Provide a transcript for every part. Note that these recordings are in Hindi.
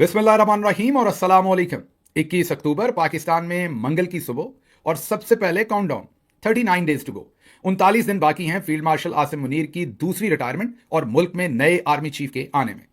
बिस्मिल्लाहिर्रहमानिर्रहीम और अस्सलाम वालेकुम। 21 अक्टूबर पाकिस्तान में मंगल की सुबह और सबसे पहले काउंटडाउन 39 डेज टू गो। 39 दिन बाकी हैं फील्ड मार्शल आसिम मुनीर की दूसरी रिटायरमेंट और मुल्क में नए आर्मी चीफ के आने में।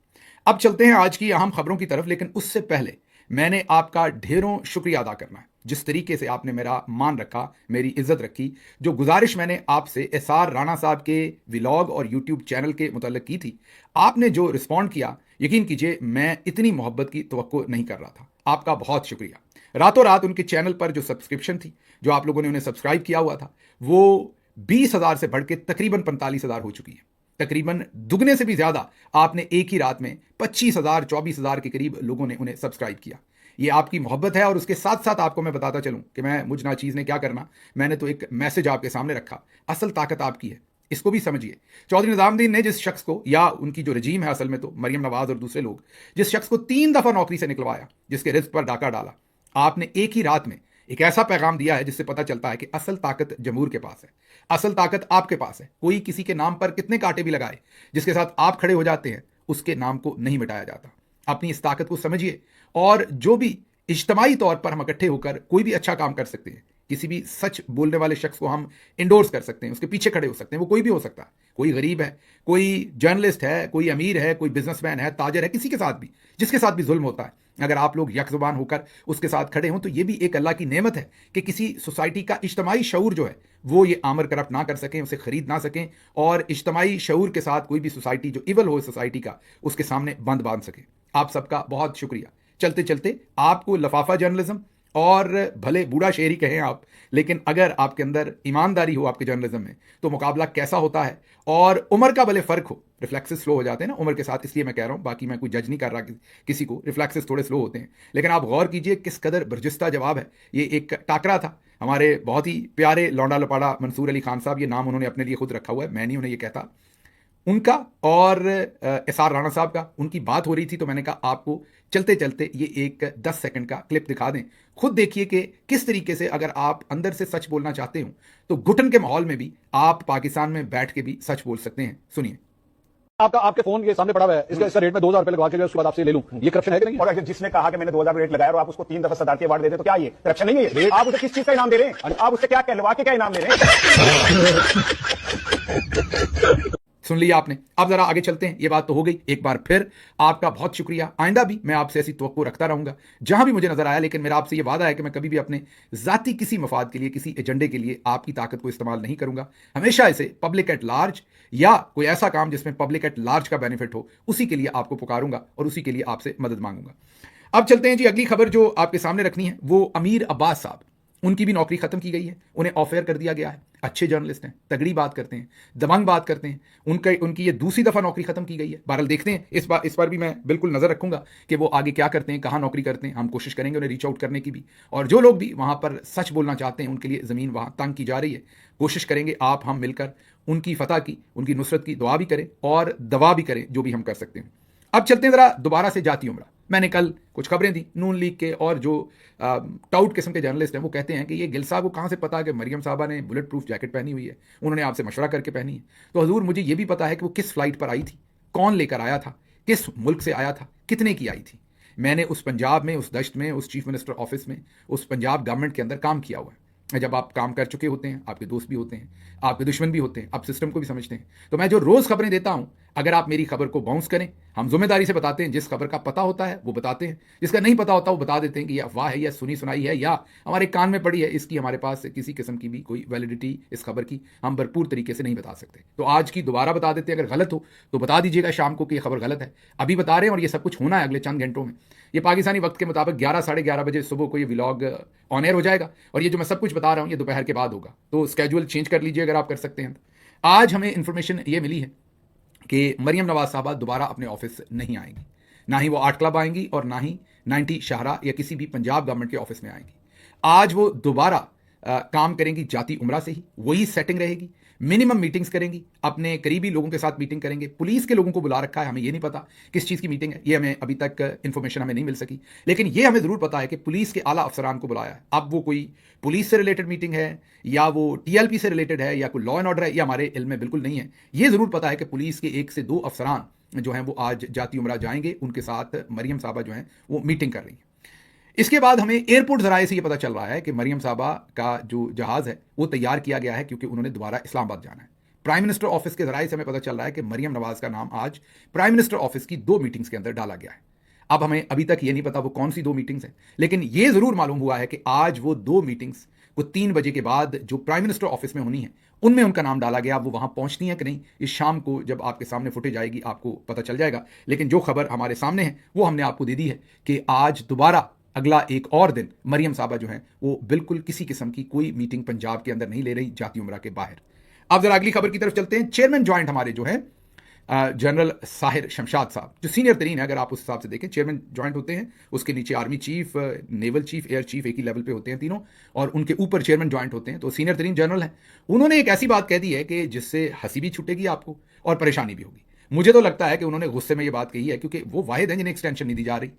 अब चलते हैं आज की अहम खबरों की तरफ, लेकिन उससे पहले मैंने आपका ढेरों शुक्रिया अदा करना है जिस तरीके से आपने मेरा मान रखा, मेरी इज्जत रखी। जो गुजारिश मैंने आपसे एसआर राणा साहब के व्लॉग और यूट्यूब चैनल के मुतल्लिक की थी, आपने जो रिस्पॉन्ड किया, यकीन कीजिए मैं इतनी मोहब्बत की तवक्को नहीं कर रहा था। आपका बहुत शुक्रिया। रातों रात उनके चैनल पर जो सब्सक्रिप्शन थी, जो आप लोगों ने उन्हें सब्सक्राइब किया हुआ था, वो 20,000 से बढ़ के तकरीबन 45,000 हो चुकी है। तकरीबन दुगने से भी ज्यादा आपने एक ही रात में 25,000 24,000 के करीब लोगों ने उन्हें सब्सक्राइब किया। ये आपकी मोहब्बत है और उसके साथ साथ आपको मैं बताता चलूं कि मैं मुझ ना चीज़ ने क्या करना, मैंने तो एक मैसेज आपके सामने रखा। असल ताकत आपकी है, इसको भी समझिए। चौधरी निजामुद्दीन ने जिस शख्स को, या उनकी जो रजीम है असल में तो मरियम नवाज और दूसरे लोग, जिस शख्स को 3 दफा नौकरी से निकलवाया, जिसके रिस्क पर डाका डाला, आपने एक ही रात में एक ऐसा पैगाम दिया है जिससे पता चलता है कि असल ताकत जमहूर के पास है, असल ताकत आपके पास है। कोई किसी के नाम पर कितने कांटे भी लगाए, जिसके साथ आप खड़े हो जाते हैं उसके नाम को नहीं मिटाया जाता। अपनी इस ताकत को समझिए और जो भी इज्तमाही तौर पर हम इकट्ठे होकर कोई भी अच्छा काम कर सकते हैं, किसी भी सच बोलने वाले शख्स को हम इंडोर्स कर सकते हैं, उसके पीछे खड़े हो सकते हैं। वो कोई भी हो सकता है, कोई गरीब है, कोई जर्नलिस्ट है, कोई अमीर है, कोई बिजनेसमैन है, ताजर है, किसी के साथ भी, जिसके साथ भी जुल्म होता है, अगर आप लोग यकजुबान होकर उसके साथ खड़े हों तो ये भी एक अल्लाह की नेमत है कि किसी सोसाइटी का इज्तमाही शऊर जो है वो ये आमर करप्ट ना कर सकें, उसे खरीद ना सकें, और इज्तमाही शऊर के साथ कोई भी सोसाइटी जो इवल हो सोसाइटी का, उसके सामने बंद बांध सके। आप सबका बहुत शुक्रिया। चलते चलते आपको लफाफा जर्नलिज्म, और भले बूढ़ा शेर ही कहें आप, लेकिन अगर आपके अंदर ईमानदारी हो आपके जर्नलिज्म में, तो मुकाबला कैसा होता है। और उम्र का भले फर्क हो, रिफ्लेक्सेस स्लो हो जाते हैं ना उम्र के साथ, इसलिए मैं कह रहा हूं, बाकी मैं कोई जज नहीं कर रहा किसी को, रिफ्लेक्सेस थोड़े स्लो होते हैं। लेकिन आप गौर कीजिए किस कदर बर्जिस्ता जवाब है। ये एक टाकरा था। हमारे बहुत ही प्यारे लौंडा लपाड़ा मंसूर अली खान साहब, ये नाम उन्होंने अपने लिए खुद रखा हुआ है, मैं नहीं उन्हें ये कहता, उनका और एसआर राणा साहब का, उनकी बात हो रही थी, तो मैंने कहा आपको चलते चलते ये एक 10 सेकंड का क्लिप दिखा दें। खुद देखिए कि किस तरीके से अगर आप अंदर से सच बोलना चाहते हो तो घुटन के माहौल में भी आप पाकिस्तान में बैठ के भी सच बोल सकते हैं। सुनिए। आपका आपके फोन के सामने पड़ा हुआ है, इसका रेट में 2,000 रुपए लगवा के उसके बाद आपसे ले लूं, ये करप्शन है कि नहीं? और जिसने कहा कि मैंने 2,000 रेट लगाया और आप उसको 3 दफा सदारती अवार्ड दे दे, तो क्या ये करप्शन नहीं है? ये आप उसे किस चीज का इनाम दे रहे हैं? आप उससे क्या कहलवा के क्या इनाम ले रहे हैं? सुन लिया आपने। अब जरा आगे चलते हैं। ये बात तो हो गई। एक बार फिर आपका बहुत शुक्रिया। आइंदा भी मैं आपसे ऐसी तवक्को रखता रहूंगा जहां भी मुझे नजर आया, लेकिन मेरा आपसे ये वादा है कि मैं कभी भी अपने जाती किसी मफाद के लिए, किसी एजेंडे के लिए आपकी ताकत को इस्तेमाल नहीं करूंगा। हमेशा इसे पब्लिक एट लार्ज, या कोई ऐसा काम जिसमें पब्लिक एट लार्ज का बेनिफिट हो, उसी के लिए आपको पुकारूंगा और उसी के लिए आपसे मदद मांगूंगा। अब चलते हैं जी, अगली खबर जो आपके सामने रखनी है वो अमीर अब्बास साहब, उनकी भी नौकरी खत्म की गई है, उन्हें ऑफ एयर कर दिया गया है। अच्छे जर्नलिस्ट हैं, तगड़ी बात करते हैं, दबंग बात करते हैं। उनकी ये दूसरी दफा नौकरी खत्म की गई है। बहरहाल देखते हैं, इस बार भी मैं बिल्कुल नजर रखूंगा कि वो आगे क्या करते हैं, कहां नौकरी करते हैं। हम कोशिश करेंगे उन्हें रीच आउट करने की भी, और जो लोग भी वहां पर सच बोलना चाहते हैं उनके लिए जमीन वहां तंग की जा रही है। कोशिश करेंगे आप हम मिलकर उनकी फतह की, उनकी नुसरत की दुआ भी करें और दवा भी करें, जो भी हम कर सकते हैं। अब चलते हैं जरा दोबारा से जाती उम्रा। मैंने कल कुछ खबरें दी, नून लीग के और जो टाउट किस्म के जर्नलिस्ट हैं वो कहते हैं कि ये गिल साहब को कहाँ से पता कि मरियम साहबा ने बुलेट प्रूफ जैकेट पहनी हुई है, उन्होंने आपसे मशवरा करके पहनी है। तो हजूर मुझे ये भी पता है कि वो किस फ्लाइट पर आई थी, कौन लेकर आया था, किस मुल्क से आया था, कितने की आई थी। मैंने उस पंजाब में, उस दश्त में, उस चीफ मिनिस्टर ऑफिस में, उस पंजाब गवर्नमेंट के अंदर काम किया हुआ है। जब आप काम कर चुके होते हैं, आपके दोस्त भी होते हैं, आपके दुश्मन भी होते हैं, आप सिस्टम को भी समझते हैं। तो मैं जो रोज खबरें देता हूं, अगर आप मेरी खबर को बाउंस करें, हम जिम्मेदारी से बताते हैं। जिस खबर का पता होता है वो बताते हैं, जिसका नहीं पता होता वो बता देते हैं कि यह अफवाह है, या सुनी सुनाई है, या हमारे कान में पड़ी है। इसकी हमारे पास किसी किस्म की भी कोई वैलिडिटी इस खबर की हम भरपूर तरीके से नहीं बता सकते। तो आज की दोबारा बता देते हैं। अगर गलत हो तो बता दीजिएगा शाम को कि यह खबर गलत है। अभी बता रहे हैं और ये सब कुछ होना है अगले चंद घंटों में। ये पाकिस्तानी वक्त के मुताबिक 11 साढ़े 11 बजे सुबह को ये व्लॉग ऑन एयर हो जाएगा, और ये जो मैं सब कुछ बता रहा हूँ ये दोपहर के बाद होगा। तो स्केड्यूल चेंज कर लीजिए अगर आप कर सकते हैं। आज हमें इंफॉर्मेशन ये मिली है कि मरियम नवाज साहबा दोबारा अपने ऑफिस नहीं आएंगी। ना ही वो आर्ट क्लब आएंगी और ना ही 90 शाहरा या किसी भी पंजाब गवर्नमेंट के ऑफिस में आएंगी। आज वो दोबारा काम करेंगी जाती उम्रा से ही, वही सेटिंग रहेगी। मिनिमम मीटिंग्स करेंगी, अपने करीबी लोगों के साथ मीटिंग करेंगे। पुलिस के लोगों को बुला रखा है, हमें ये नहीं पता किस चीज़ की मीटिंग है, ये हमें अभी तक इन्फॉर्मेशन हमें नहीं मिल सकी। लेकिन ये हमें ज़रूर पता है कि पुलिस के आला अफसरान को बुलाया है। अब वो कोई पुलिस से रिलेटेड मीटिंग है या वो टीएलपी से रिलेटेड है या कोई लॉ एंड ऑर्डर है, ये हमारे इल्म में बिल्कुल नहीं है। ये ज़रूर पता है कि पुलिस के 1 से 2 अफसरान जो हैं वो आज जाती उमरा जाएंगे, उनके साथ मरियम साहबा जो हैं वो मीटिंग कर रही हैं। इसके बाद हमें एयरपोर्ट जराए से ये पता चल रहा है कि मरियम साहबा का जो जहाज़ है वो तैयार किया गया है क्योंकि उन्होंने दोबारा इस्लामाबाद जाना है। प्राइम मिनिस्टर ऑफिस के जराए से हमें पता चल रहा है कि मरियम नवाज का नाम आज प्राइम मिनिस्टर ऑफिस की 2 मीटिंग्स के अंदर डाला गया है। अब हमें अभी तक ये नहीं पता वो कौन सी 2 मीटिंग्स हैं, लेकिन ये जरूर मालूम हुआ है कि आज वो 2 मीटिंग्स को 3 बजे के बाद जो प्राइम मिनिस्टर ऑफिस में होनी है उनमें उनका नाम डाला गया। वो वहां पहुंचनी है कि नहीं, इस शाम को जब आपके सामने फुटेज आएगी आपको पता चल जाएगा। लेकिन जो खबर हमारे सामने है वो हमने आपको दे दी है कि आज दोबारा अगला एक और दिन मरियम साहबा जो है वो बिल्कुल किसी किस्म की कोई मीटिंग पंजाब के अंदर नहीं ले रही, जाती उमरा के बाहर। अब जरा अगली खबर की तरफ चलते हैं। चेयरमैन ज्वाइंट हमारे जो है जनरल साहिर शमशाद साहब, जो सीनियर तरीन है, अगर आप उस हिसाब से देखें, चेयरमैन ज्वाइंट होते हैं, उसके नीचे army chief, naval chief, air chief एक ही लेवल पे होते हैं तीनों, और उनके ऊपर चेयरमैन ज्वाइंट होते हैं, तो सीनियर तरीन जनरल है। उन्होंने एक ऐसी बात कह दी है कि जिससे हंसी भी छूटेगी आपको और परेशानी भी होगी। मुझे तो लगता है कि उन्होंने गुस्से में ये बात कही है क्योंकि वो वाहिद हैं जिन्हें एक्सटेंशन नहीं दी जा रही।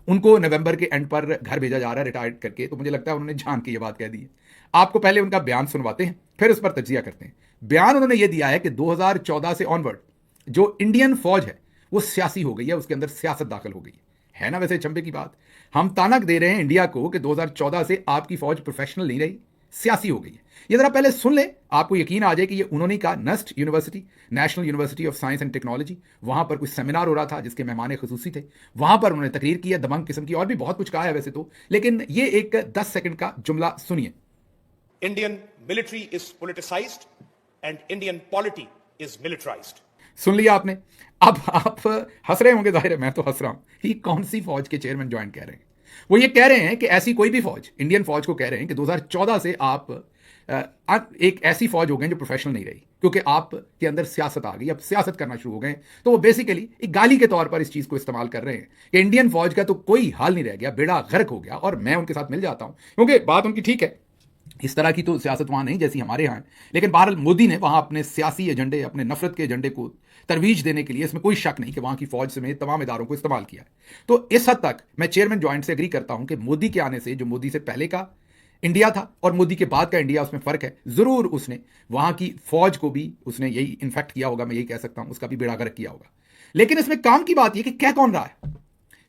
उनको नवंबर के एंड पर घर भेजा जा रहा है रिटायर्ड करके, तो मुझे लगता है उन्होंने जान के ये बात कह दी है। आपको पहले उनका बयान सुनवाते हैं, फिर उस पर तज्जिया करते हैं। बयान उन्होंने ये दिया है कि 2014 से ऑनवर्ड जो इंडियन फौज है वो सियासी हो गई है, उसके अंदर सियासत दाखिल हो गई है ना। वैसे चंपे की बात, हम तानक दे रहे हैं इंडिया को कि 2014 से आपकी फौज प्रोफेशनल नहीं रही, सियासी हो गई है। ये जरा पहले सुन ले, आपको यकीन आ जाए कि ये उन्होंने कहा। NUST university, national university of science and technology, वहां पर कुछ सेमिनार हो रहा था जिसके मेहमान खुसूसी थे, वहां पर उन्होंने तकरीर की है दबंग किस्म की, और भी बहुत कुछ कहा है वैसे तो, लेकिन ये एक 10 सेकंड का जुमला सुनिए। Indian military is politicized and Indian polity is militarized. सुन लिया आपने। अब आप हंस रहे होंगे, जाहिर है मैं तो हंस रहा हूं कि कौन सी फौज के चेयरमैन ज्वाइंट कह रहे हैं। वो ये कह रहे हैं कि ऐसी कोई भी फौज, इंडियन फौज को कह रहे हैं कि 2014 से आप एक ऐसी फौज हो गए जो प्रोफेशनल नहीं रही क्योंकि आपके अंदर सियासत आ गई, अब सियासत करना शुरू हो गए। तो वो बेसिकली एक गाली के तौर पर इस चीज को इस्तेमाल कर रहे हैं कि इंडियन फौज का तो कोई हाल नहीं रह गया, बेड़ा गर्क हो गया, और मैं उनके साथ मिल जाता हूं। क्योंकि बात उनकी ठीक है, इस तरह की तो सियासत वहां नहीं जैसी हमारे यहाँ है, लेकिन बहरहाल मोदी ने वहां अपने सियासी एजेंडे, अपने नफरत के एजेंडे को तरवीज देने के लिए, इसमें कोई शक नहीं कि वहां की फौज समेत तमाम इदारों को इस्तेमाल किया है। तो इस हद तक मैं चेयरमैन ज्वाइंट से एग्री करता हूं कि मोदी के आने से, जो मोदी से पहले का इंडिया था और मोदी के बाद का इंडिया, उसमें फर्क है। जरूर उसने वहां की फौज को भी उसने यही इन्फेक्ट किया होगा, मैं यही कह सकता हूं, उसका भी बेड़ा गर्क किया होगा। लेकिन इसमें काम की बात यह कि कह कौन रहा है।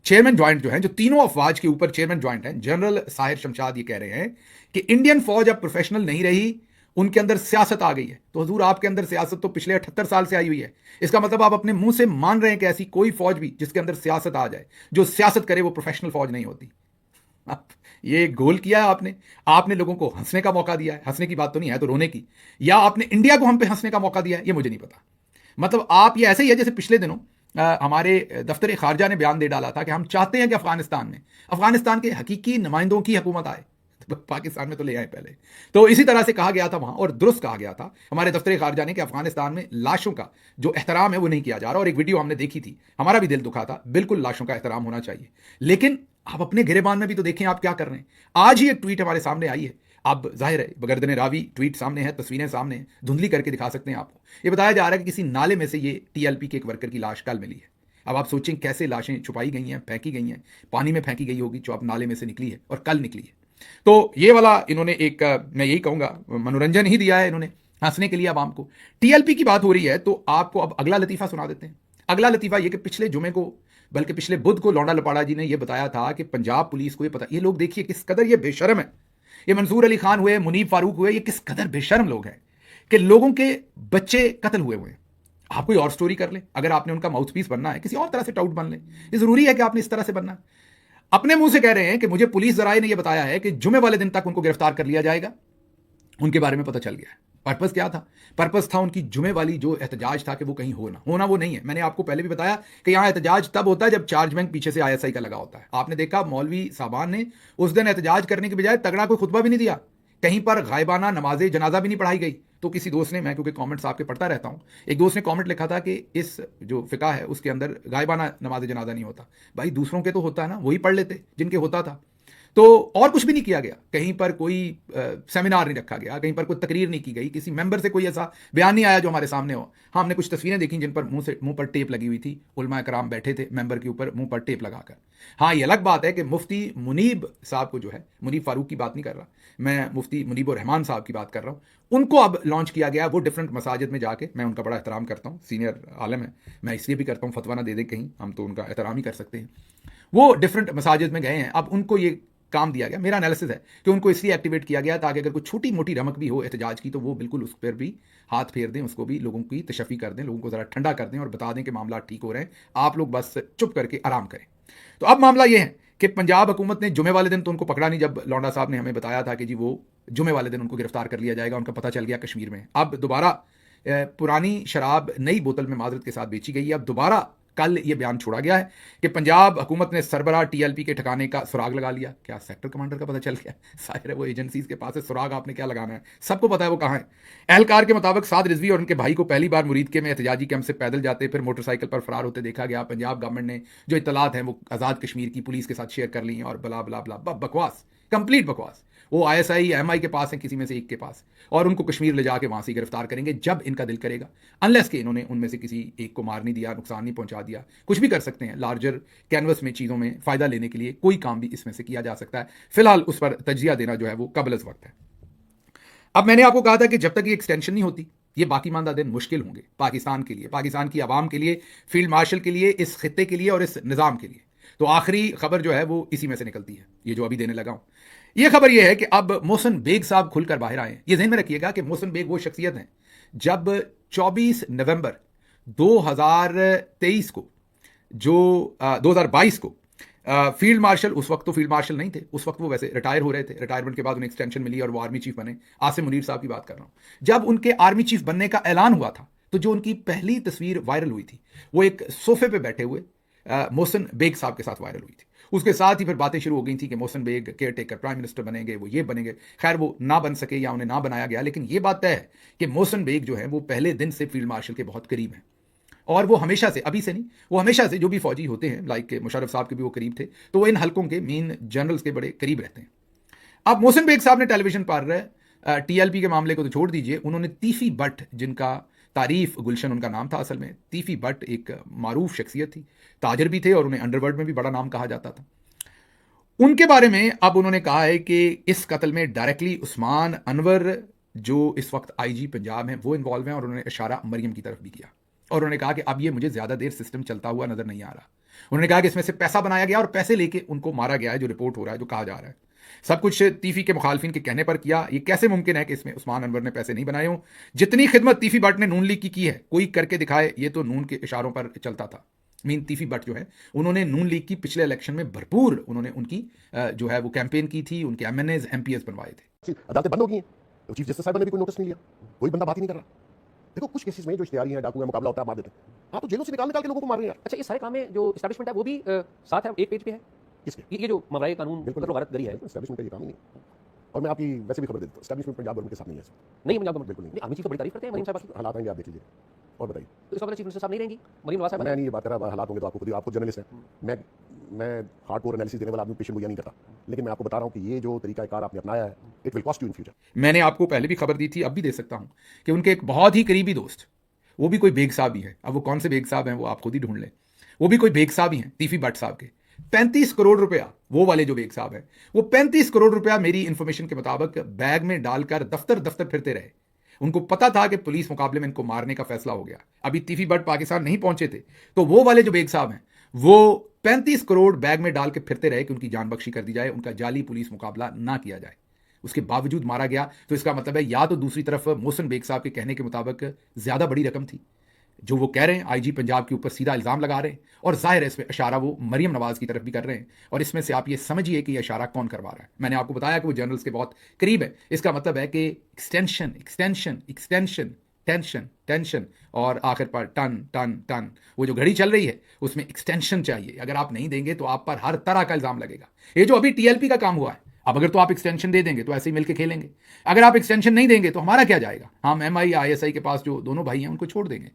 चेयरमैन ज्वाइंट जो है, जो तीनों अफवाज के ऊपर चेयरमैन ज्वाइंट है, जनरल साहिर शमशाद, ये कह रहे हैं कि इंडियन फौज अब प्रोफेशनल नहीं रही, उनके अंदर सियासत आ गई है। तो हुजूर, आपके अंदर सियासत तो पिछले 78 साल से आई हुई है। इसका मतलब आप अपने मुंह से मान रहे हैं कि ऐसी कोई फौज भी जिसके अंदर सियासत आ जाए, जो सियासत करे, वो प्रोफेशनल फौज नहीं होती। ये गोल किया है आपने। आपने लोगों को हंसने का मौका दिया है, हंसने की बात तो नहीं है तो रोने की, या आपने इंडिया को हम पे हंसने का मौका दिया है, ये मुझे नहीं पता। मतलब आप ये ऐसे ही है जैसे पिछले दिनों हमारे दफ्तर खारजा ने बयान दे डाला था कि हम चाहते हैं कि अफगानिस्तान के हकीकी नुमाइंदों की हुकूमत आए, तो पाकिस्तान में तो ले आए पहले। तो इसी तरह से कहा गया था वहां, और दुरुस्त कहा गया था हमारे दफ्तर खारजा ने कि अफगानिस्तान में लाशों का जो एहतराम है वो नहीं किया जा रहा। और एक वीडियो हमने देखी थी, हमारा भी दिल दुखा था। बिल्कुल लाशों का एहतराम होना चाहिए, लेकिन आप अपने गिरेबान में भी तो देखें आप क्या कर रहे हैं। आज ही एक ट्वीट हमारे सामने आई है, अब जाहिर है बगरदन रावी ट्वीट सामने है, तस्वीरें सामने हैं, धुंधली करके दिखा सकते हैं आपको। ये बताया जा रहा है कि किसी नाले में से ये टीएलपी के एक वर्कर की लाश कल मिली है। अब आप सोचें कैसे लाशें छुपाई गई हैं, फेंकी गई हैं, पानी में फेंकी गई होगी, जो अब नाले में से निकली है और कल निकली है। तो ये वाला इन्होंने एक, मैं यही कहूंगा, मनोरंजन ही दिया है इन्होंने, हंसने के लिए आवाम को। टीएलपी की बात हो रही है तो आपको अब अगला लतीफा सुना देते हैं। अगला लतीफा ये कि पिछले जुमे को, बल्कि पिछले बुध को, लौंडा लपाड़ा जी ने यह बताया था कि पंजाब पुलिस को ये पता, ये लोग देखिए किस कदर ये बेशर्म है। ये मंसूर अली खान हुए, मुनीब फारूक हुए, ये किस कदर बेशर्म लोग हैं कि लोगों के बच्चे कत्ल हुए हैं। आप कोई और स्टोरी कर ले, अगर आपने उनका माउथपीस बनना है, किसी और तरह से टाउट बन ले। ये जरूरी है कि आपने इस तरह से बनना है। अपने मुंह से कह रहे हैं कि मुझे पुलिस जराए ने यह बताया है कि जुमे वाले दिन तक उनको गिरफ्तार कर लिया जाएगा। उनके बारे में पता चल गया है। पर्पस क्या था? पर्पस था उनकी जुमे वाली जो एहतजाज था कि वो कहीं होना वो नहीं है। मैंने आपको पहले भी बताया कि यहाँ एहतजाज तब होता है जब चार्ज बैंक पीछे से आईएसआई का लगा होता है। आपने देखा मौलवी साहबान ने उस दिन एहतजाज करने के बजाय तगड़ा कोई खुतबा भी नहीं दिया, कहीं पर गायबाना नमाज जनाजा भी नहीं पढ़ाई गई। तो किसी दोस्त ने, मैं क्योंकि कमेंट्स आपके पढ़ता रहता हूं, एक दोस्त ने कमेंट लिखा था कि इस जो फिका है उसके अंदर गायबाना नमाज जनाजा नहीं होता। भाई दूसरों के तो होता है ना, वही पढ़ लेते जिनके होता था। तो और कुछ भी नहीं किया गया, कहीं पर कोई सेमिनार नहीं रखा गया, कहीं पर कोई तकरीर नहीं की गई, किसी मेंबर से कोई ऐसा बयान नहीं आया जो हमारे सामने हो। हाँ, हमने कुछ तस्वीरें देखी जिन पर मुंह पर टेप लगी हुई थी, उलमा कराम बैठे थे मेंबर के ऊपर मुंह पर टेप लगाकर। हाँ, ये अलग बात है कि मुफ्ती मुनीब साहब को जो है, मुनीब फारूक की बात नहीं कर रहा मैं, मुफ्ती मुनीबुर रहमान साहब की बात कर रहा हूँ, उनको अब लॉन्च किया गया। वो डिफरेंट मसाजिद में जाके, मैं उनका बड़ा एहतराम करता हूँ, सीनियर आलम है, मैं इसलिए भी करता हूँ फतवा ना दे दे कहीं, हम तो उनका एहतराम ही कर सकते हैं। वो डिफरेंट मसाजिद में गए हैं, अब उनको ये काम दिया गया। मेरा एनालिसिस है कि उनको इसलिए एक्टिवेट किया गया ताकि अगर कोई छोटी मोटी रमक भी हो एहतजाज की तो वो बिल्कुल उस पर भी हाथ फेर दें, उसको भी लोगों की तशफ़ी कर दें, लोगों को ज़रा ठंडा कर दें और बता दें कि मामला ठीक हो रहे हैं, आप लोग बस चुप करके आराम करें। तो अब मामला ये है कि पंजाब हुकूमत ने जुमे वाले दिन तो उनको पकड़ा नहीं, जब लौंडा साहब ने हमें बताया था कि जी वो जुमे वाले दिन उनको गिरफ्तार कर लिया जाएगा, उनका पता चल गया कश्मीर में। अब दोबारा पुरानी शराब नई बोतल में माजरत के साथ बेची गई है। अब दोबारा कल ये बयान छोड़ा गया है कि पंजाब हुकूमत ने सरबराह टीएलपी के ठिकाने का सुराग लगा लिया। क्या सेक्टर कमांडर का पता चल गया? साहिर है, वो एजेंसीज के पास है, सुराग आपने क्या लगाना है, सबको पता है वो कहाँ है। एहलकार के मुताबिक साद रिजवी और उनके भाई को पहली बार मुरीदके में एहतजाजी कैंप से पैदल जाते फिर मोटरसाइकिल पर फरार होते देखा गया। पंजाब गवर्नमेंट ने जो इतलात हैं वो आज़ाद कश्मीर की पुलिस के साथ शेयर कर ली हैं और बला बला बला बकवास, कंप्लीट बकवास। वो आईएसआई एमआई के पास है, किसी में से एक के पास, और उनको कश्मीर ले जाके वहां से गिरफ्तार करेंगे जब इनका दिल करेगा, अनलेस कि इन्होंने उनमें से किसी एक को मार नहीं दिया, नुकसान नहीं पहुंचा दिया। कुछ भी कर सकते हैं लार्जर कैनवस में, चीज़ों में फ़ायदा लेने के लिए कोई काम भी इसमें से किया जा सकता है। फिलहाल उस पर तजिया देना जो है वो कबल अज़ वक्त है। अब मैंने आपको कहा था कि जब तक ये एक्सटेंशन नहीं होती ये बाकी मानदा दिन मुश्किल होंगे पाकिस्तान के लिए, पाकिस्तान की आवाम के लिए, फील्ड मार्शल के लिए, इस खित्ते के लिए और इस निज़ाम के लिए। तो आखिरी खबर जो है वो इसी में से निकलती है, ये जो अभी देने लगा हूं। ये खबर ये है कि अब मोहसिन बेग साहब खुलकर बाहर आए हैं। ये ध्यान में रखिएगा कि मोहसिन बेग वो शख्सियत हैं जब 24 नवंबर 2023 को, जो 2022 को फील्ड मार्शल, उस वक्त तो फील्ड मार्शल नहीं थे, उस वक्त वो वैसे रिटायर हो रहे थे, रिटायरमेंट के बाद उन्हें एक्सटेंशन मिली और वो आर्मी चीफ बने। आसिम मुनीर साहब की बात कर रहा हूं। जब उनके आर्मी चीफ बनने का ऐलान हुआ था तो जो उनकी पहली तस्वीर वायरल हुई थी वो एक सोफे पे बैठे हुए मोहसिन बेग साहब के साथ वायरल हुई थी। उसके साथ ही फिर बातें शुरू हो गई थी कि Mohsin Baig caretaker prime minister बनेंगे, वो ये बनेंगे। खैर वो ना बन सके या उन्हें ना बनाया गया, लेकिन ये बात तय है कि मोहसिन बेग जो है वो पहले दिन से फील्ड मार्शल के बहुत करीब हैं और वो हमेशा से, अभी से नहीं, वो हमेशा से जो भी फौजी होते हैं, लाइक मुशर्रफ साहब के भी वो करीब थे, तो वो इन हल्कों के मेन जनरल्स के बड़े करीब रहते हैं। अब मोहसिन बेग साहब ने टेलीविजन पर टीएलपी के मामले को तो छोड़ दीजिए, उन्होंने तीफी भट्ट, जिनका तारीफ गुलशन उनका नाम था असल में, तीफी भट्ट एक मारूफ शख्सियत थी, ताजर भी थे और उन्हें अंडरवर्ल्ड में भी बड़ा नाम कहा जाता था। उनके बारे में अब उन्होंने कहा है कि इस कत्ल में डायरेक्टली उस्मान अनवर, जो इस वक्त आईजी पंजाब हैं, वो इन्वॉल्व हैं और उन्होंने इशारा मरियम की तरफ भी किया और उन्होंने कहा कि अब ये मुझे ज़्यादा देर सिस्टम चलता हुआ नजर नहीं आ रहा। उन्होंने कहा कि इसमें से पैसा बनाया गया और पैसे लेके उनको मारा गया है, जो रिपोर्ट हो रहा है, जो कहा जा रहा है। सब कुछ तीफी के मुखालफिन के कहने पर किया। ये कैसे मुमकिन है कि इसमें उस्मान अनवर ने पैसे नहीं बनाए हों? जितनी खिदमत तीफी भट्ट ने नून लीग की है, कोई करके दिखाए, ये तो नून के इशारों पर चलता था। मीन तीफी भट्ट जो है, उन्होंने नून लीग की पिछले इलेक्शन में भरपूर उन्होंने उनकी जो है वो कैंपेन की थी, उनके एमएनएज एमपीएस बनवाए थे। अदालतें बंद हो गई हैं, तो चीफ जस्टिस साहब ने भी कोई नोटिस नहीं लिया, कोई बंदा बात ही नहीं कर रहा। देखो कुछ केसेस में जो इश्तिहारी हैं, डाकू है, मुकाबला होता है, मार देते हैं। हाँ, तो जेलों से निकाल के लोगों को मार रहे हैं। अच्छा, इस सारे काम में जो एस्टैब्लिशमेंट है वो भी साथ है, एक पेज पे है। किसके? ये जो ममराए कानून बिल्कुल गलतगरी है, एस्टैब्लिशमेंट का ये काम ही नहीं। और मैं आपकी वैसे भी खबर देता हूँ, एस्टैब्लिशमेंट पंजाब गवर्नमेंट के साथ नहीं है। नहीं पंजाब गवर्नमेंट बिल्कुल नहीं। आर्मी चीफ तो बड़ी तारीफ करते हैं मरीम साहब की। हालात आएंगे, आप देख लीजिए और बताइए। तो इसका मतलब चीफ मिनिस्टर साहब नहीं रहेंगी, मरीम नवाज साहब मैं नहीं ये बात कर रहा, हालात होंगे तो आपको खुद ही, आपको जर्नलिस्ट है, मैं हार्डकोर एनालिसिस देने वाला आदमी पेशेंट गोइया नहीं करता, लेकिन मैं आपको बता रहा हूँ कि ये जो तरीका कार आपने अपनाया है, it will cost you in future. मैंने आपको पहले भी खबर दी थी, अब भी दे सकता हूं कि उनके एक बहुत ही करीबी दोस्त, वो भी कोई बेग साहब ही है। अब वो कौन से बेग साहब हैं वो आप खुद ही ढूंढ लें, वो भी कोई बेग साहब ही हैं, तीफी भट्ट साहब के। 35 करोड़ रुपया, वो वाले जो बेग साहब हैं, वो 35 करोड़ रुपया मेरी इंफॉर्मेशन के मुताबिक बैग में डालकर दफ्तर दफ्तर फिरते रहे। उनको पता था कि पुलिस मुकाबले में इनको मारने का फैसला हो गया, अभी तीफी भट्ट पाकिस्तान नहीं पहुंचे थे, तो वो वाले जो बेग साहब हैं वो 35 करोड़ बैग में डाल के फिरते रहे कि उनकी जान बख्शी कर दी जाए, उनका जाली पुलिस मुकाबला ना किया जाए। उसके बावजूद मारा गया। तो इसका मतलब है या तो दूसरी तरफ मोहसिन बेग साहब के कहने के मुताबिक ज्यादा बड़ी रकम थी जो वो कह रहे हैं, आईजी पंजाब के ऊपर सीधा इल्जाम लगा रहे हैं, और जाहिर है इसमें इशारा वो मरियम नवाज की तरफ भी कर रहे हैं। और इसमें से आप ये समझिए कि ये इशारा कौन करवा रहा है। मैंने आपको बताया कि वो जनरल्स के बहुत करीब है। इसका मतलब है कि extension extension extension, tension tension, और आखिर पर टन टन टन, वो जो घड़ी चल रही है उसमें एक्सटेंशन चाहिए। अगर आप नहीं देंगे तो आप पर हर तरह का इल्जाम लगेगा। ये जो अभी टीएलपी का काम हुआ है, अब अगर तो आप एक्सटेंशन दे देंगे तो ऐसे ही मिलके खेलेंगे, अगर आप एक्सटेंशन नहीं देंगे तो हमारा क्या जाएगा? हम एमआई आईएसआई के पास जो दोनों भाई हैं उनको छोड़ देंगे।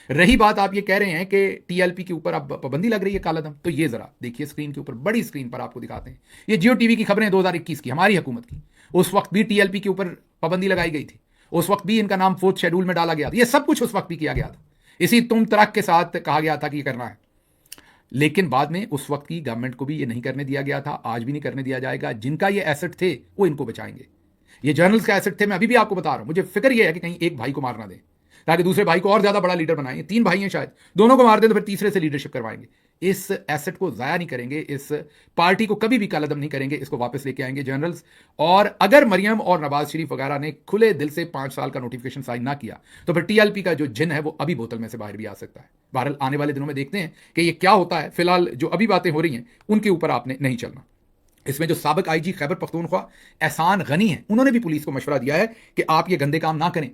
रही बात आप ये कह रहे हैं कि टीएलपी के ऊपर अब पाबंदी लग रही है कालादम, तो ये जरा देखिए स्क्रीन के ऊपर, बड़ी स्क्रीन पर आपको दिखाते हैं। ये जियो टीवी की खबरें 2021 की, हमारी हुकूमत की। उस वक्त भी टीएलपी के ऊपर पाबंदी लगाई गई थी, उस वक्त भी इनका नाम 4th शेड्यूल में डाला गया था। ये सब कुछ उस वक्त भी किया गया था, इसी तुम तराक के साथ कहा गया था कि ये करना है। लेकिन बाद में उस वक्त की गवर्नमेंट को भी ये नहीं करने दिया गया था, आज भी नहीं करने दिया जाएगा। जिनका ये एसेट थे वो इनको बचाएंगे। ये जर्नल्स का एसेट थे, मैं अभी भी आपको बता रहा हूं। मुझे फिक्र ये है कि कहीं एक भाई को मारना दें, ताकि दूसरे भाई को और ज्यादा बड़ा लीडर बनाएं। 3 भाई हैं शायद, दोनों को मार दें तो फिर तीसरे से लीडरशिप करवाएंगे। इस एसेट को जाया नहीं करेंगे, इस पार्टी को कभी भी कालादम नहीं करेंगे, इसको वापस लेके आएंगे जनरल्स। और अगर मरियम और नवाज शरीफ वगैरह ने खुले दिल से 5 साल का नोटिफिकेशन साइन ना किया तो फिर टीएलपी का जो जिन है वो अभी बोतल में से बाहर भी आ सकता है। बहरहाल आने वाले दिनों में देखते हैं कि ये क्या होता है। फिलहाल जो अभी बातें हो रही हैं उनके ऊपर आपने नहीं चलना। इसमें जो साबिक आईजी खैबर पख्तूनख्वा एहसान गनी है, उन्होंने भी पुलिस को मशवरा दिया है कि आप ये गंदे काम ना करें,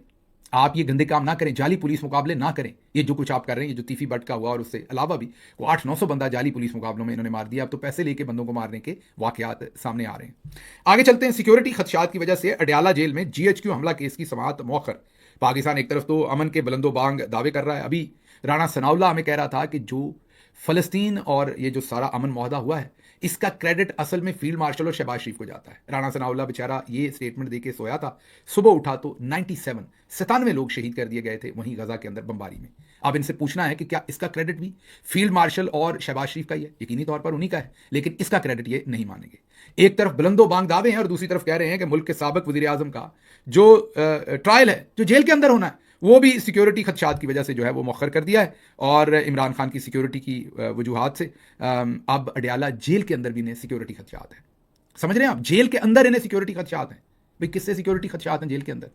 आप ये गंदे काम ना करें, जाली पुलिस मुकाबले ना करें। ये जो कुछ आप कर रहे हैं, ये जो तीफी बट का हुआ और उससे अलावा भी वो 800-900 बंदा जाली पुलिस मुकाबलों में इन्होंने मार दिया। अब तो पैसे लेके बंदों को मारने के वाकयात सामने आ रहे हैं। आगे चलते हैं। सिक्योरिटी खदशात की वजह से अडयाला जेल में जीएचक्यू हमला केस की समाअत मौखर। पाकिस्तान एक तरफ तो अमन के बुलंदोबांग दावे कर रहा है। अभी राणा सनाउल्लाह हमें कह रहा था कि जो फलस्तीन और ये जो सारा अमन मुआहदा हुआ है, इसका क्रेडिट असल में फील्ड मार्शल और शहबाज शरीफ को जाता है। राणा सनाउल्लाह बेचारा ये स्टेटमेंट देके सोया था, सुबह उठा तो 97 लोग शहीद कर दिए गए थे वहीं गजा के अंदर बमबारी में। अब इनसे पूछना है कि क्या इसका क्रेडिट भी फील्ड मार्शल और शहबाज शरीफ का ही है? यकीनी तौर पर उन्हीं का है, लेकिन इसका क्रेडिट ये नहीं मानेंगे। एक तरफ बुलंदो बांग दावे हैं और दूसरी तरफ कह रहे हैं कि मुल्क के साबिक वजीर आजम का जो ट्रायल है, जो जेल के अंदर होना है, वो भी सिक्योरिटी खदशात की वजह से जो है वो मौखर कर दिया है। और इमरान खान की सिक्योरिटी की वजूहात से अब अडयाला जेल के अंदर भी इन्हें सिक्योरिटी खदशात हैं। समझ रहे हैं आप? जेल के अंदर इन्हें सिक्योरिटी खदशात हैं। भाई किससे सिक्योरिटी खदशात हैं जेल के अंदर?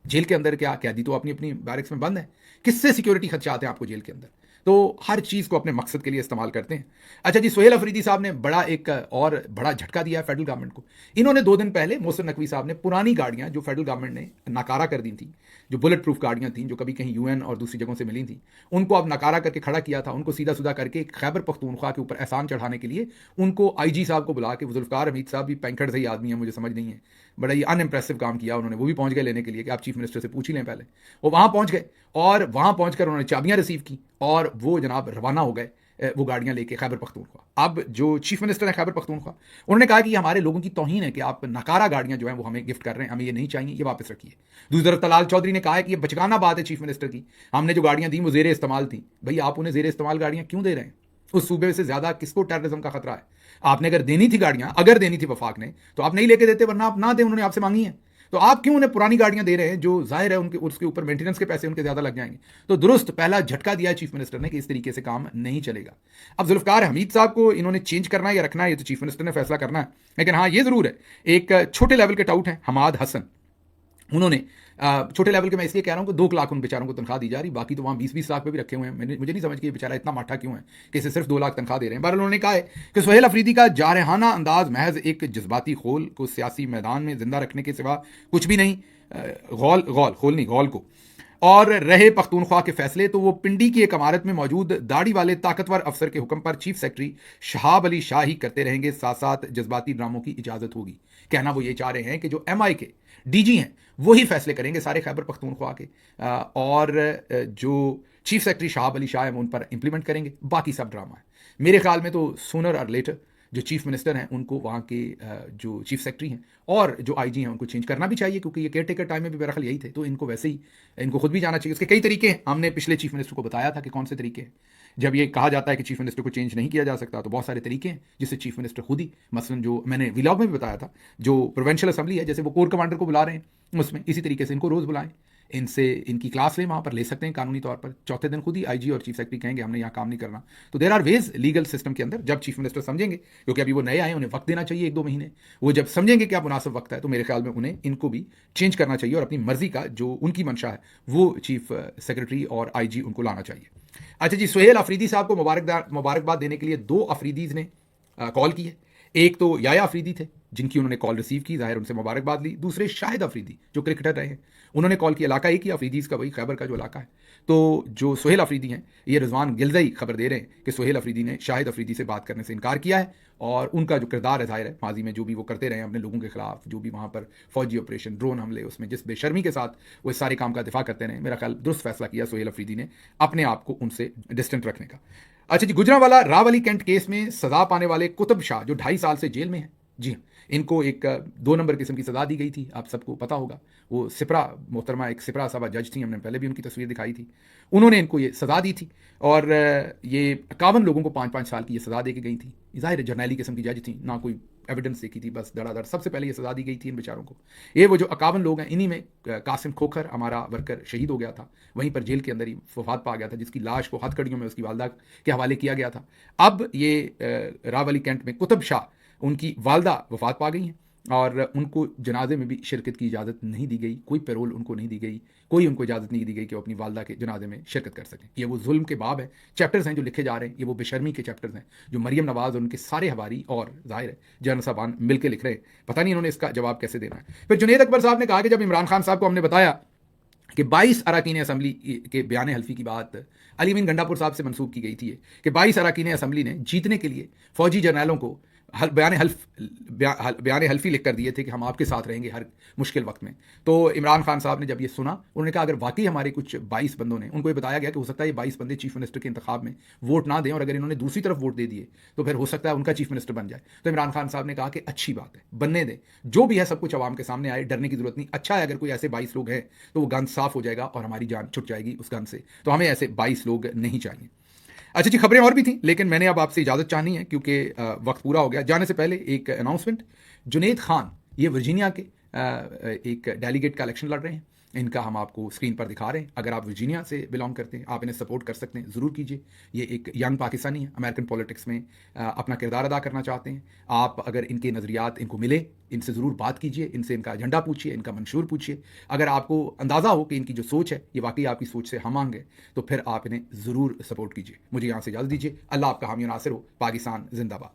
जेल के अंदर क्या कैदी तो अपनी अपनी बैरक्स में बंद है, किससे सिक्योरिटी खदशात हैं आपको जेल के अंदर? तो हर चीज़ को अपने मकसद के लिए इस्तेमाल करते हैं। अच्छा जी, सुहेल अफरीदी साहब ने बड़ा एक और बड़ा झटका दिया है फेडरल गवर्नमेंट को। इन्होंने 2 दिन पहले मोहसिन नकवी साहब ने पुरानी गाड़ियां जो फेडरल गवर्नमेंट ने नकारा कर दी थी, जो बुलेट प्रूफ गाड़ियां थी, जो कभी कहीं यूएन और दूसरी जगहों से मिली थी, उनको अब नकारा करके खड़ा किया था। उनको सीधा सुधा करके खैबर पख्तूनख्वा के ऊपर एहसान चढ़ाने के लिए उनको आईजी साहब को बुला के, जुल्फ़िकार हमीद साहब भी पैंखड़ से ही आदमी है, मुझे समझ नहीं है, बड़ा ही अनइम्प्रेसिव काम किया उन्होंने। वो भी पहुंच गए लेने के लिए कि आप चीफ मिनिस्टर से पूछ ही लें पहले। वो वहां पहुंच गए और वहां पहुंचकर उन्होंने चाबियां रिसीव की और वो जनाब रवाना हो गए वो गाड़ियां लेके खैबर पख्तूनख्वा। अब जो चीफ मिनिस्टर है खैबर पख्तूनख्वा, उन्होंने कहा कि हमारे लोगों की तौहीन है कि आप नकारा गाड़ियां जो हैं वो हमें गिफ्ट कर रहे हैं, हमें ये नहीं चाहिए, ये वापस रखिए। दूसरी तरफ तलाल चौधरी ने कहा है कि ये बचकाना बात है चीफ मिनिस्टर की, हमने जो गाड़ियां दी वो जेर इस्तेमाल थी। भाई आप उन्हें जेर इस्तेमाल गाड़ियां क्यों दे रहे हैं? उस सूबे से ज्यादा किसको टेररिज्म का खतरा है? आपने अगर देनी थी गाड़ियां, अगर देनी थी वफाक ने, तो आप नहीं लेके देते, वरना आप ना दें, उन्होंने आपसे मांगी है। तो आप क्यों उन्हें पुरानी गाड़ियां दे रहे हैं जो जाहिर है उनके उसके ऊपर मेंटेनेंस के पैसे उनके ज्यादा लग जाएंगे? तो दुरुस्त पहला झटका दिया है चीफ मिनिस्टर ने कि इस तरीके से काम नहीं चलेगा। अब जुल्फ़िकार हमीद साहब को इन्होंने चेंज करना है या रखना है, ये तो चीफ मिनिस्टर ने फैसला करना है। लेकिन हाँ, ये जरूर है, एक छोटे लेवल के टाउट हैं हमाद हसन, उन्होंने छोटे लेवल के, मैं इसलिए कह रहा हूं कि 2 लाख उन बेचारों को तनख्वाह दी जा रही, बाकी तो वहां 20-20 लाख पे भी रखे हुए हैं। मुझे नहीं समझ कि ये बेचारा इतना माठा क्यों है कि इसे सिर्फ 2 लाख तनख्वाह दे रहे हैं। बहरहाल उन्होंने कहा है कि सुहेल अफरीदी का जारहाना अंदाज महज एक जज्बाती खोल को सियासी मैदान में जिंदा रखने के सिवा कुछ भी नहीं, गौल को। और रहे पख्तूनख्वा के फैसले, तो वो पिंडी की एक इमारत में मौजूद दाढ़ी वाले ताकतवर अफसर के हुक्म पर चीफ सेक्रेटरी शहाब अली शाह ही करते रहेंगे, साथ साथ जज्बाती ड्रामों की इजाजत होगी। कहना वो ये चाह रहे हैं कि जो MI के DG हैं वही फैसले करेंगे सारे खैबर पख्तूनख्वा के, और जो चीफ सेक्रेटरी शहाब अली शाह हैं वो उन पर इंप्लीमेंट करेंगे, बाकी सब ड्रामा है। मेरे ख्याल में तो सूनर और लेटर जो चीफ मिनिस्टर हैं उनको वहाँ के जो चीफ सेक्रेटरी हैं और जो IG हैं उनको चेंज करना भी चाहिए, क्योंकि ये केयर टेकर टाइम में भी मेरा ख्याल यही थे। तो इनको वैसे ही इनको खुद भी जाना चाहिए। उसके कई तरीके हैं, हमने पिछले चीफ मिनिस्टर को बताया था कि कौन से तरीके हैं। जब ये कहा जाता है कि चीफ मिनिस्टर को चेंज नहीं किया जा सकता, तो बहुत सारे तरीके हैं जिससे चीफ मिनिस्टर खुद ही, मसलन जो मैंने व्लॉग में भी बताया था, जो प्रोविंशियल असेंबली है, जैसे वो कोर कमांडर को बुला रहे हैं उसमें, इसी तरीके से इनको रोज़ बुलाएं, इनसे इनकी क्लास लें, वहाँ पर ले सकते हैं कानूनी तौर पर। चौथे दिन खुद ही IG और चीफ सेक्रेटरी कहेंगे हमने यहाँ काम नहीं करना। तो there are ways legal system के अंदर, जब चीफ मिनिस्टर समझेंगे, क्योंकि अभी वो नए आए, उन्हें वक्त देना चाहिए 1-2 महीने, वो जब समझेंगे क्या मुनासिब वक्त है, तो मेरे ख्याल में उन्हें इनको भी चेंज करना चाहिए और अपनी मर्जी का जो उनकी मंशा है वो चीफ सेक्रेटरी और IG उनको लाना चाहिए। अच्छा जी, सुहेल अफरीदी साहब को मुबारकबाद देने के लिए 2 अफरीदीज ने कॉल की है। एक तो याया अफरीदी थे, जिनकी उन्होंने कॉल रिसीव की, जाहिर उनसे मुबारकबाद ली। दूसरे शाहिद अफरीदी जो क्रिकेटर रहे हैं, उन्होंने कॉल की। इलाका एक ही अफरीदीज का, वही खैबर का जो इलाका है। तो जो सुहेल अफरीदी हैं, ये रिजवान गिलजई खबर दे रहे हैं कि सुहेल अफरीदी ने शाहिद अफरीदी से बात करने से इनकार किया है और उनका जो किरदार है, जाहिर है माजी में जो भी वो करते रहे हैं अपने लोगों के खिलाफ, जो भी वहाँ पर फौजी ऑपरेशन, ड्रोन हमले, उसमें जिस बेशर्मी के साथ वो इस सारे काम का दिफा करते रहे, मेरा ख्याल दुरुस्त फैसला किया सुहेल अफरीदी ने अपने आप को उनसे डिस्टेंट रखने का। अच्छा जी, गुजरांवाला रावली कैंट केस में सजा पाने वाले कुतुब शाह जो 2.5 साल से जेल में हैं, जी हाँ, इनको एक 2 नंबर किस्म की सजा दी गई थी। आप सबको पता होगा, वो सिपरा मोहतरमा एक सिपरा साहबा जज थी, हमने पहले भी उनकी तस्वीर दिखाई थी। उन्होंने इनको ये सजा दी थी और ये 51 लोगों को 5-5 साल की ये सजा दे के गई थी। जाहिर जर्नैली किस्म की जज थी, ना कोई एविडेंस देखी थी, बस धड़ाधड़ सबसे पहले ये सजा दी गई थी इन बेचारों को। ये वो जो 51 लोग हैं, इन्हीं में कासिम खोखर हमारा वर्कर शहीद हो गया था, वहीं पर जेल के अंदर ही वफात पा गया था, जिसकी लाश को हथकड़ियों में उसकी वालदा के हवाले किया गया था। अब ये रावली कैंट में कुतुब शाह, उनकी वालदा वफात पा गई हैं और उनको जनाजे में भी शिरकत की इजाज़त नहीं दी गई, कोई पैरोल उनको नहीं दी गई, कोई उनको इजाज़त नहीं दी गई कि वो अपनी वालदा के जनाजे में शिरकत कर सकें। ये वो जुल्म के बाब है, चैप्टर्स हैं जो लिखे जा रहे हैं, ये वो बेशर्मी के चैप्टर्स हैं जो मरियम नवाज़ और उनके सारे हवारी और जाहिर है जनरल साहबान मिल के लिख रहे हैं। पता नहीं इन्होंने इसका जवाब कैसे देना है। फिर जुनैद अकबर साहब ने कहा कि जब इमरान खान साहब को हमने बताया कि 22 अरकान असम्बली के बयान हल्फी की बात अली अमीन गंडापुर साहब से मंसूब की गई थी कि 22 अरकान असम्बली ने जीतने के लिए फौजी जर्नैलों को बयान हल्फी लिख कर दिए थे कि हम आपके साथ रहेंगे हर मुश्किल वक्त में। तो इमरान खान साहब ने जब ये सुना, उन्होंने कहा अगर वाकई हमारे कुछ 22 बंदों ने, उनको ये बताया गया कि हो सकता है ये 22 बंदे चीफ मिनिस्टर के इंतखाब में वोट ना दें और अगर इन्होंने दूसरी तरफ वोट दे दिए तो फिर हो सकता है उनका चीफ मिनिस्टर बन जाए। तो इमरान खान साहब ने कहा कि अच्छी बात है, बनने दें, जो भी है सब कुछ आवाम के सामने आए, डरने की जरूरत नहीं। अच्छा है अगर कोई ऐसे 22 लोग हैं तो वो गन साफ हो जाएगा और हमारी जान छुट जाएगी उस गन से। तो हमें ऐसे 22 लोग नहीं चाहिए। अच्छा जी, खबरें और भी थी लेकिन मैंने अब आपसे इजाज़त चाहनी है क्योंकि वक्त पूरा हो गया। जाने से पहले एक अनाउंसमेंट, जुनैद खान ये वर्जीनिया के एक डेलीगेट का इलेक्शन लड़ रहे हैं, इनका हम आपको स्क्रीन पर दिखा रहे हैं। अगर आप वर्जीनिया से बिलोंग करते हैं, आप इन्हें सपोर्ट कर सकते हैं, ज़रूर कीजिए। ये एक यंग पाकिस्तानी है, अमेरिकन पॉलिटिक्स में अपना किरदार अदा करना चाहते हैं। आप अगर इनके नज़रियात इनको मिले, इनसे ज़रूर बात कीजिए, इनसे इनका एजेंडा पूछिए, इनका मंशूर पूछिए। अगर आपको अंदाज़ा हो कि इनकी जो सोच है ये वाकई आपकी सोच से हम है, तो फिर आप इन्हें ज़रूर सपोर्ट कीजिए। मुझे यहाँ से इजाज़त दीजिए। अल्लाह आपका हामी नासिर हो। पाकिस्तान जिंदाबाद।